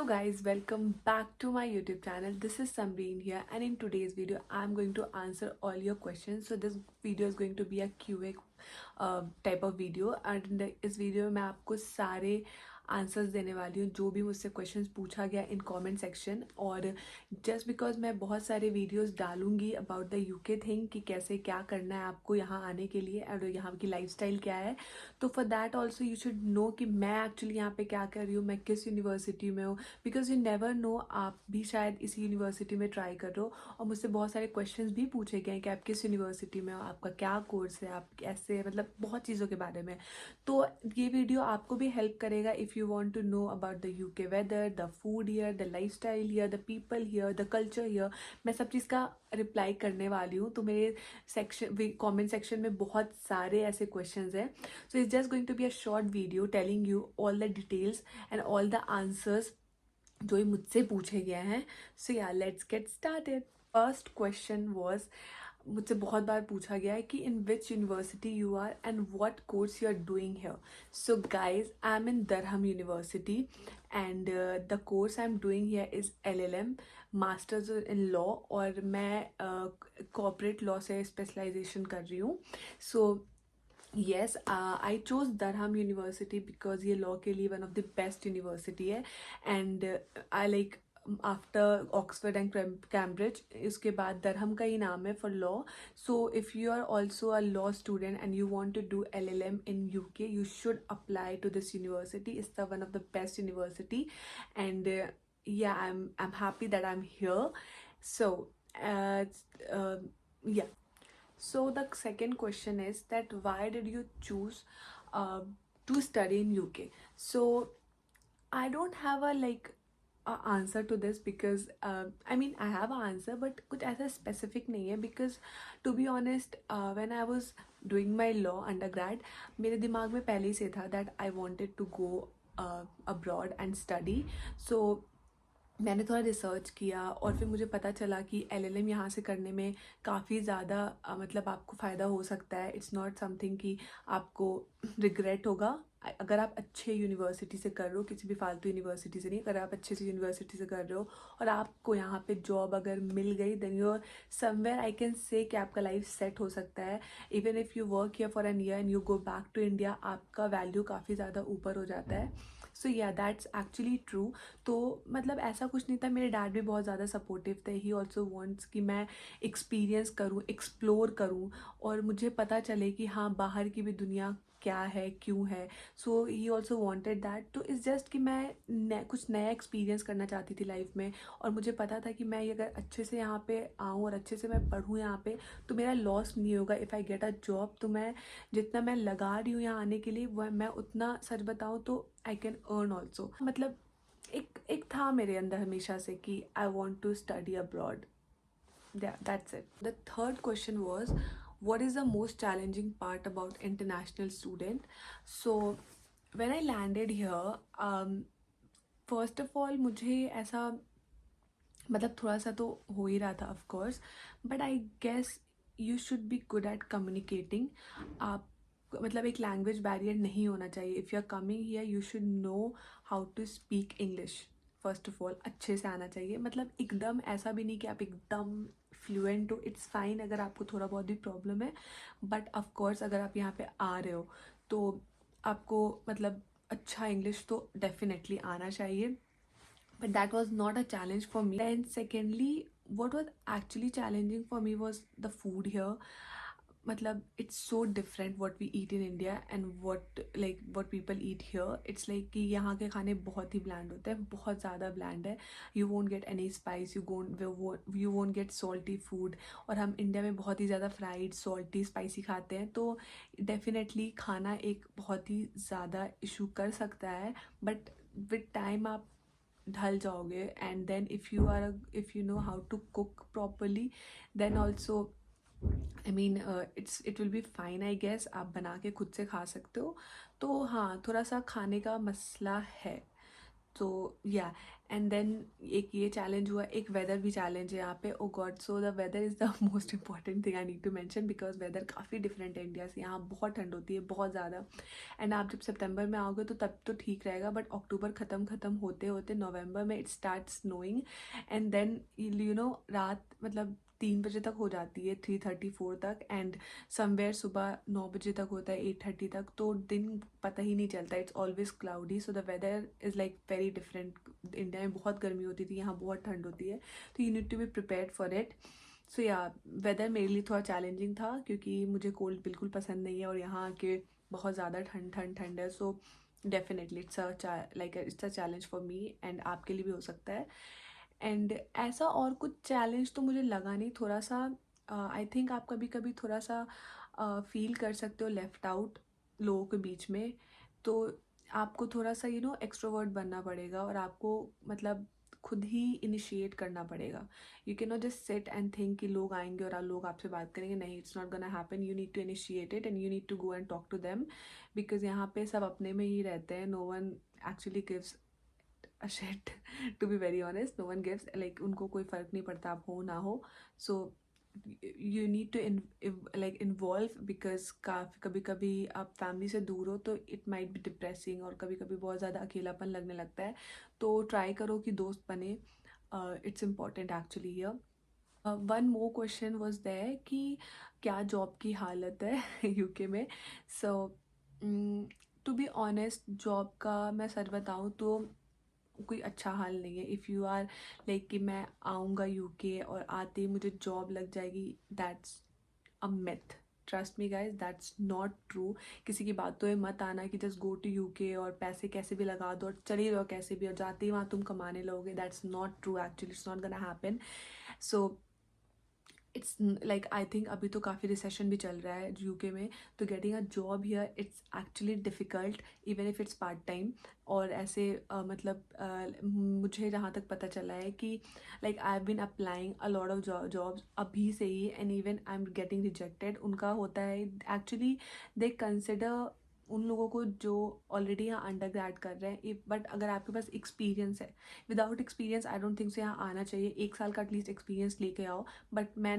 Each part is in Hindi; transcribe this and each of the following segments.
guys, welcome back to my YouTube channel. This is Samreen here, and in today's video I'm going to answer all your questions. So this video is going to be a QA type of video, and इस वीडियो में मैं आपको सारे आंसर्स देने वाली हूँ जो भी मुझसे क्वेश्चंस पूछा गया इन कमेंट सेक्शन। और जस्ट बिकॉज मैं बहुत सारे वीडियोस डालूंगी अबाउट द यूके थिंग कि कैसे क्या करना है आपको यहाँ आने के लिए और यहाँ की लाइफस्टाइल क्या है, तो for that also you should no कि मैं एक्चुअली यहाँ पे क्या कर रही हूँ, मैं किस यूनिवर्सिटी में हूँ। बिकॉज यू नेवर नो, आप भी शायद इसी यूनिवर्सिटी में ट्राई कर रहे हो। और मुझसे बहुत सारे क्वेश्चंस भी पूछे गए हैं कि आप किस यूनिवर्सिटी में हो, आपका क्या कोर्स है, आप कैसे, मतलब बहुत चीज़ों के बारे में। तो ये वीडियो आपको भी हेल्प करेगा if you want to know about the UK weather, the food here, the lifestyle here, the people here, the culture here. मैं सब चीज़ का रिप्लाई करने वाली हूँ। तो मेरे कमेंट सेक्शन में बहुत सारे ऐसे क्वेश्चंस हैं। So it's just going to be a short video telling you all the details and all the answers जो ये मुझसे पूछे गए हैं। So yeah, let's get started. First question was, मुझसे बहुत बार पूछा गया है कि in which university you are and what course you are doing here. So guys, I'm in Durham University and the course I'm doing here is LLM, Masters in Law, और मैं corporate law से specialization कर रही हूँ। So yes, I chose Durham University because ये law के लिए one of the best university है, and I like after Oxford and Cambridge इसके बाद Durham का ही नाम है for law. So if you are also a law student and you want to do LLM in UK, you should apply to this university. It's the one of the best university, and yeah, I'm happy that I'm here. So yeah. So the second question is that why did you choose uh, to study in UK? So I don't have a answer to this because I mean I have an answer but कुछ ऐसा specific नहीं है because to be honest when I was doing my law undergrad मेरे दिमाग में पहले ही से था that I wanted to go abroad and study. So मैंने थोड़ा रिसर्च किया और फिर मुझे पता चला कि LLM यहाँ से करने में काफ़ी ज़्यादा मतलब आपको फ़ायदा हो सकता है. इट्स नॉट समथिंग कि आपको रिग्रेट होगा अगर आप अच्छे यूनिवर्सिटी से कर रहे हो, किसी भी फालतू यूनिवर्सिटी से नहीं. अगर आप अच्छे से यूनिवर्सिटी से कर रहे हो और आपको यहाँ पे जॉब अगर मिल गई then you somewhere I can say कि आपका लाइफ सेट हो सकता है. Even if you work here for an year and you go back to India, आपका वैल्यू काफ़ी ज़्यादा ऊपर हो जाता है. सो या दैट्स एक्चुअली ट्रू. तो मतलब ऐसा कुछ नहीं था, मेरे डैड भी बहुत ज़्यादा सपोर्टिव थे. ही ऑल्सो वॉन्ट्स कि मैं एक्सपीरियंस करूँ, एक्सप्लोर करूँ और मुझे पता चले कि हाँ बाहर की भी दुनिया क्या है, क्यों है. सो ही ऑल्सो वॉन्टेड दैट. तो इट्स जस्ट कि मैं कुछ नया एक्सपीरियंस करना चाहती थी लाइफ में और मुझे पता था कि मैं अगर अच्छे से यहाँ पे आऊँ और अच्छे से मैं पढ़ूँ यहाँ पे तो मेरा लॉस नहीं होगा. If I get a job तो मैं जितना मैं लगा रही हूँ यहाँ आने के लिए वह मैं उतना, सच बताऊँ तो आई कैन अर्न ऑल्सो. मतलब एक एक था मेरे अंदर हमेशा से कि I want to study abroad. That's it. The third question was, what is the most challenging part about international student? So when I landed here, first of all मुझे ऐसा मतलब थोड़ा सा तो हो ही रहा था of course, but I guess you should be good at communicating. आप मतलब एक लैंग्वेज बैरियर नहीं होना चाहिए. If you are coming here you should know how to speak English. First of all अच्छे से आना चाहिए. मतलब एकदम ऐसा भी नहीं कि आप एकदम फ्लुएंट हो. इट्स फाइन अगर आपको थोड़ा बहुत भी प्रॉब्लम है, बट ऑफ कोर्स अगर आप यहाँ पे आ रहे हो तो आपको मतलब अच्छा इंग्लिश तो डेफिनेटली आना चाहिए. But that was not a challenge for me. And secondly, what was actually challenging for me was the food here. मतलब it's so different what we eat in India and what people eat here. It's like कि यहाँ के खाने बहुत ही bland होते हैं, बहुत ज़्यादा bland है. You won't get any spice, you won't get salty food. और हम इंडिया में बहुत ही ज़्यादा fried, salty, spicy खाते हैं. तो definitely खाना एक बहुत ही ज़्यादा issue कर सकता है. But with time आप ढल जाओगे. And then if you know how to cook properly then also I mean it will be fine I guess. आप बना के खुद से खा सकते हो. तो हाँ थोड़ा सा खाने का मसला है. तो या एंड देन एक ये चैलेंज हुआ, एक वेदर भी चैलेंज है यहाँ पे। Oh God, so the weather is the most important thing I need to mention, because weather काफ़ी डिफरेंट है इंडिया से। यहाँ बहुत ठंड होती है, बहुत ज़्यादा। एंड आप जब सितंबर में आओगे तो तब तो ठीक रहेगा, बट अक्टूबर ख़त्म होते होते नवंबर में it start snowing. And then रात मतलब 3 बजे तक हो जाती है, 3:34 तक, एंड समवेयर सुबह 9 बजे तक होता है, 8:30 तक। तो दिन पता ही नहीं चलता, it's always cloudy, so the weather is like very different. India में बहुत गर्मी होती थी, यहाँ बहुत ठंड होती है, तो you need to be prepared for it. So या वेदर मेरे लिए थोड़ा चैलेंजिंग था, क्योंकि मुझे कोल्ड बिल्कुल पसंद नहीं है, और यहाँ आके बहुत ज़्यादा ठंड ठंड ठंड है। सो definitely it's a challenge for me, and आपके लिए भी हो सकता है। एंड ऐसा और कुछ चैलेंज तो मुझे लगा नहीं। थोड़ा सा आई थिंक आप कभी कभी थोड़ा सा फील कर सकते हो लेफ्ट आउट लोगों के बीच में, तो आपको थोड़ा सा एक्सट्रोवर्ट बनना पड़ेगा, और आपको मतलब खुद ही इनिशिएट करना पड़ेगा। You can not just sit and think कि लोग आएंगे और लोग आपसे बात करेंगे, नहीं, it's not gonna happen. You need to initiate it, and you need to go and talk to them, because यहाँ पे सब अपने में ही रहते हैं। No one actually gives a shit to be very honest, no one gives, like उनको कोई फर्क नहीं पड़ता आप हो ना हो। So you need to like involve, because काफ़ी कभी कभी आप फैमिली से दूर हो तो it might be depressing, और कभी कभी बहुत ज़्यादा अकेलापन लगने लगता है। तो ट्राई करो कि दोस्त बने, it's important actually here. One more question was there कि क्या जॉब की हालत है यूके में। So to be honest, job का मैं सच बताऊँ तो कोई अच्छा हाल नहीं है। इफ़ यू आर लाइक कि मैं आऊँगा यूके और आते ही मुझे जॉब लग जाएगी, that's a myth. Trust me guys, that's not true. किसी की बातों में मत आना कि जस्ट गो टू यूके और पैसे कैसे भी लगा दो और चले जाओ कैसे भी, और जाते ही वहाँ तुम कमाने लगोगे। That's not true, actually it's not gonna happen. So it's like I think अभी तो काफ़ी रिसेशन भी चल रहा है यूके में, तो getting a job here it's actually difficult, even if it's part time. और ऐसे मुझे जहाँ तक पता चला है कि like I have been applying a lot of jobs अभी से ही, and even I am getting rejected. उनका होता है एक्चुअली, दे कंसिडर उन लोगों को जो ऑलरेडी यहाँ अंडर ग्रेड कर रहे हैं, बट अगर आपके पास एक्सपीरियंस है, without experience I don't think से यहाँ आना चाहिए। 1 साल का एटलीस्ट एक्सपीरियंस लेके आओ। बट मैं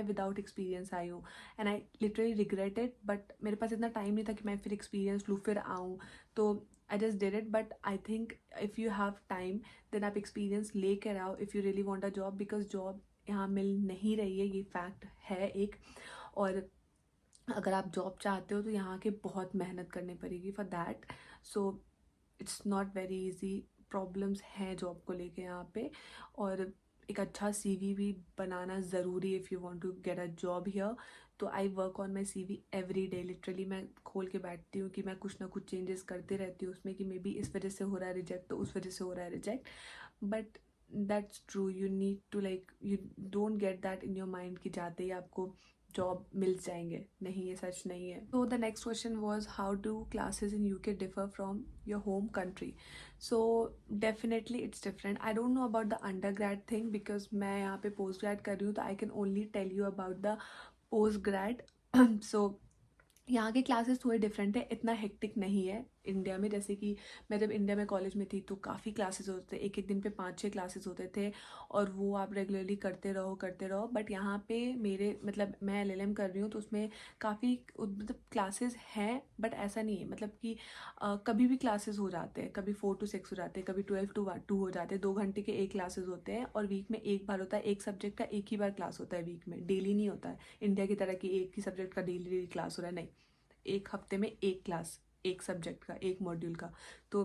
विदाउट एक्सपीरियंस आई हूँ, and I literally regret it, but मेरे पास इतना टाइम नहीं था कि मैं फिर एक्सपीरियंस लूँ फिर आऊँ। तो I just did it, but I think if you have time then आप एक्सपीरियंस ले कर आओ, if you really want a job, because job यहाँ मिल नहीं रही है, ये फैक्ट है एक। और अगर आप जॉब चाहते हो तो यहाँ के बहुत मेहनत करनी पड़ेगी for that. So it's not very easy, problems हैं जॉब को लेके यहाँ पे। और एक अच्छा सीवी भी बनाना ज़रूरी है if you want to get a job here. तो I work on my CV every day, literally मैं खोल के बैठती हूँ कि मैं कुछ ना कुछ चेंजेस करते रहती हूँ उसमें, कि मे बी इस वजह से हो रहा है रिजेक्ट, तो उस वजह से हो रहा है reject. But that's true, you need to like you don't get that in your mind कि जाते ही आपको जॉब मिल जाएंगे, नहीं, ये सच नहीं है। तो the next question was how do classes in UK differ from your home country. So definitely it's different. I don't know about the under grade thing, because मैं यहाँ पे पोस्ट ग्रेड कर रही हूँ, तो I can only tell you about the post grade. So यहाँ के क्लासेस थोड़े डिफरेंट है, इतना हेक्टिक नहीं है इंडिया में। जैसे कि मैं जब इंडिया में कॉलेज में थी तो काफ़ी क्लासेस होते थे, एक एक दिन पे 5-6 क्लासेस होते थे, और वो आप रेगुलरली करते रहो। बट यहाँ पे मेरे मतलब मैं एलएलएम कर रही हूँ, तो उसमें काफ़ी मतलब क्लासेस हैं, बट ऐसा नहीं है मतलब कि कभी भी क्लासेस हो जाते हैं, कभी 4 to 6 हो जाते हैं, कभी 12 to 2 हो जाते हैं। 2 घंटे के एक क्लासेस होते हैं, और वीक में एक बार होता है, एक सब्जेक्ट का एक ही बार क्लास होता है वीक में, डेली नहीं होता है इंडिया की तरह कि एक ही सब्जेक्ट का डेली क्लास हो रहा है, नहीं। एक हफ्ते में एक क्लास, एक सब्जेक्ट का, एक मॉड्यूल का। तो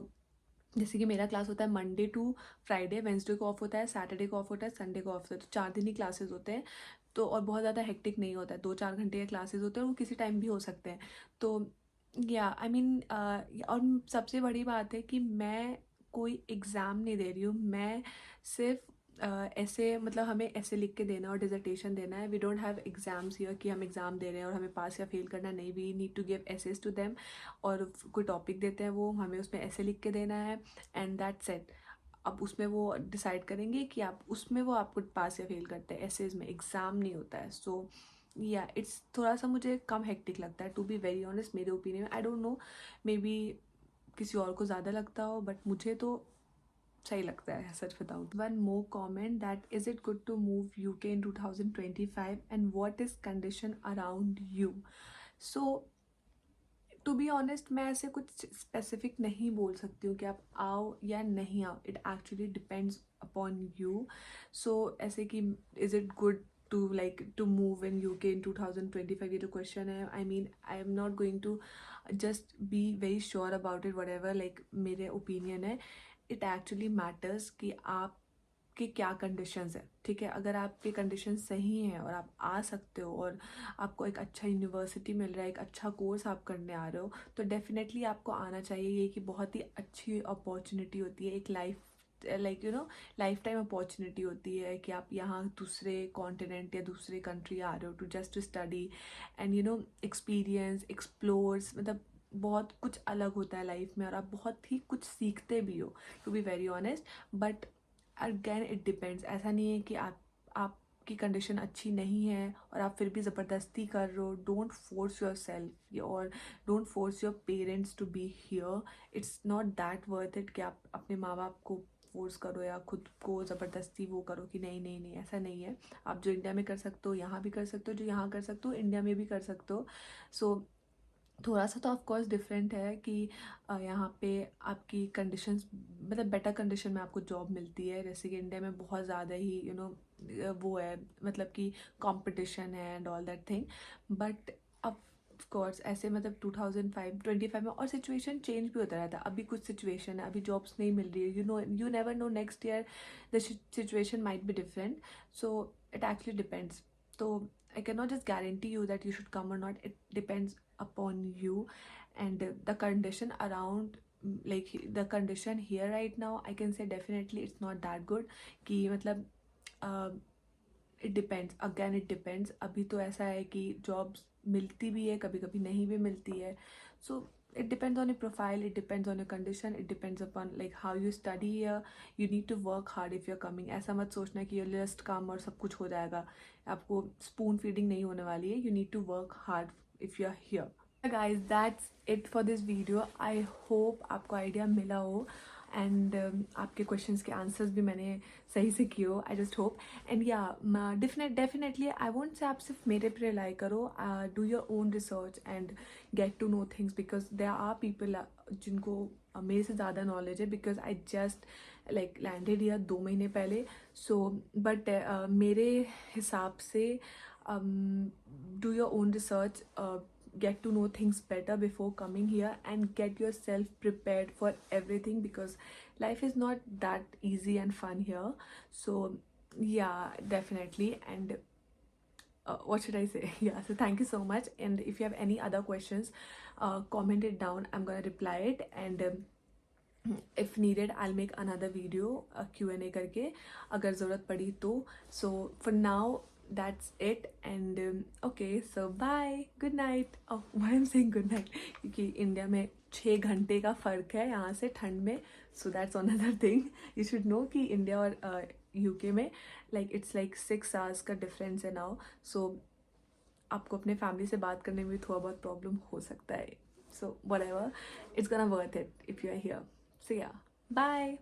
जैसे कि मेरा क्लास होता है मंडे टू फ्राइडे, वेंसडे को ऑफ होता है, सैटरडे को ऑफ होता है, संडे को ऑफ होता है, तो 4 दिन ही क्लासेस होते हैं। तो और बहुत ज़्यादा हेक्टिक नहीं होता है, 2-4 घंटे के क्लासेस होते हैं, और वो किसी टाइम भी हो सकते हैं। तो या आई मीन और सबसे बड़ी बात है कि मैं कोई एग्ज़ाम नहीं दे रही हूँ, मैं सिर्फ ऐसे मतलब हमें ऐसे लिख के देना और डिसर्टेशन देना है। We don't have exams here कि हम एग्ज़ाम दे रहे हैं और हमें पास या फेल करना, नहीं, we need to give essays to them. और कोई टॉपिक देते हैं, वो हमें उसमें ऐसे लिख के देना है, एंड दैट्स इट। अब उसमें वो डिसाइड करेंगे कि आप उसमें वो आपको पास या फेल करते हैं, एसेज में एग्ज़ाम नहीं होता है। सो या इट्स थोड़ा सा मुझे कम हेक्टिक लगता है, टू बी वेरी ऑनेस्ट। मेरे ओपिनियन में, आई डोंट नो, मे बी किसी और को ज़्यादा लगता हो, बट मुझे तो सही लगता है सच बताऊँ. One more comment, that is it good to move UK in 2025 and what is condition around you? So to be honest मैं ऐसे कुछ स्पेसिफिक नहीं बोल सकती हूँ कि आप आओ या नहीं आओ. It actually depends upon you. So ऐसे कि is it good to like to move in UK in 2025, ये जो क्वेश्चन है, I mean I am not going to just be very sure about it. Whatever like मेरे ओपिनियन है, इट एक्चुअली मैटर्स कि आप कि क्या कंडीशंस है. ठीक है, अगर आपके कंडीशन सही हैं और आप आ सकते हो और आपको एक अच्छा यूनिवर्सिटी मिल रहा है, एक अच्छा कोर्स आप करने आ रहे हो, तो डेफिनेटली आपको आना चाहिए. ये कि बहुत ही अच्छी अपॉर्चुनिटी होती है, एक life like life time opportunity होती है कि आप यहाँ दूसरे कॉन्टिनेंट या दूसरे कंट्री आ रहे हो to just to study and experience explores. मतलब बहुत कुछ अलग होता है लाइफ में और आप बहुत ही कुछ सीखते भी हो, to be very honest. But again it depends. ऐसा नहीं है कि आपकी कंडीशन अच्छी नहीं है और आप फिर भी ज़बरदस्ती कर रहे हो. डोंट फोर्स योर सेल्फ और don't force your parents to be here. It's not that worth it कि आप अपने माँ बाप को फोर्स करो या खुद को ज़बरदस्ती वो करो कि नहीं नहीं नहीं, ऐसा नहीं है. आप जो इंडिया में कर सकते हो यहाँ भी कर सकते हो, जो यहाँ कर सकते हो इंडिया में भी कर सकते हो. सो थोड़ा सा तो ऑफ कोर्स डिफरेंट है कि यहाँ पे आपकी कंडीशंस मतलब बेटर कंडीशन में आपको जॉब मिलती है. जैसे कि इंडिया में बहुत ज़्यादा ही वो है, मतलब कि कंपटीशन है and all that thing. But of course ऐसे मतलब 2025 में और सिचुएशन चेंज भी होता रहता है. अभी कुछ सिचुएशन है, अभी जॉब्स नहीं मिल रही है, you never know next year the situation might be different. So it actually depends. तो I cannot just guarantee you that you should come or not. It depends upon you and the condition around, like the condition here right now. I can say definitely it's not that good. कि मतलब it depends. Again it depends. अभी तो ऐसा है कि jobs मिलती भी है, कभी कभी नहीं भी मिलती है. So it depends on your profile, it depends on your condition, it depends upon like how you study here. You need to work hard if you're coming. ऐसा मत सोचना कि you'll just come और सब कुछ हो जाएगा. आपको spoon feeding नहीं होने वाली है. You need to work hard if you're here. Guys, that's it for this video. I hope आपको आइडिया मिला हो एंड आपके क्वेश्चंस के आंसर्स भी मैंने सही से किए हो. I just hope. एंड या डेफिनेटली आई वोंट से आप सिर्फ मेरे पे रिलाई करो. Do your own research and get to know things because there are people जिनको मेरे से ज़्यादा नॉलेज है. Because I just like landed year 2 महीने पहले. सो बट मेरे हिसाब से do your own research, get to know things better before coming here and get yourself prepared for everything because life is not that easy and fun here. So yeah, definitely. And what should I say? Yeah, so thank you so much. And if you have any other questions, comment it down. I'm gonna reply it. And if needed I'll make another video Q&A करके अगर ज़रूरत पड़ी तो. So for now that's it. And okay, so bye, good night. Oh, why I'm saying good night? क्योंकि इंडिया में 6 घंटे का फ़र्क है यहाँ से ठंड में. So that's another thing you should know कि इंडिया और यूके में like it's like 6 hours का difference है now. So आपको अपने फैमिली से बात करने में भी थोड़ा बहुत प्रॉब्लम हो सकता है. So whatever, it's gonna worth it if you are here. So yeah, bye.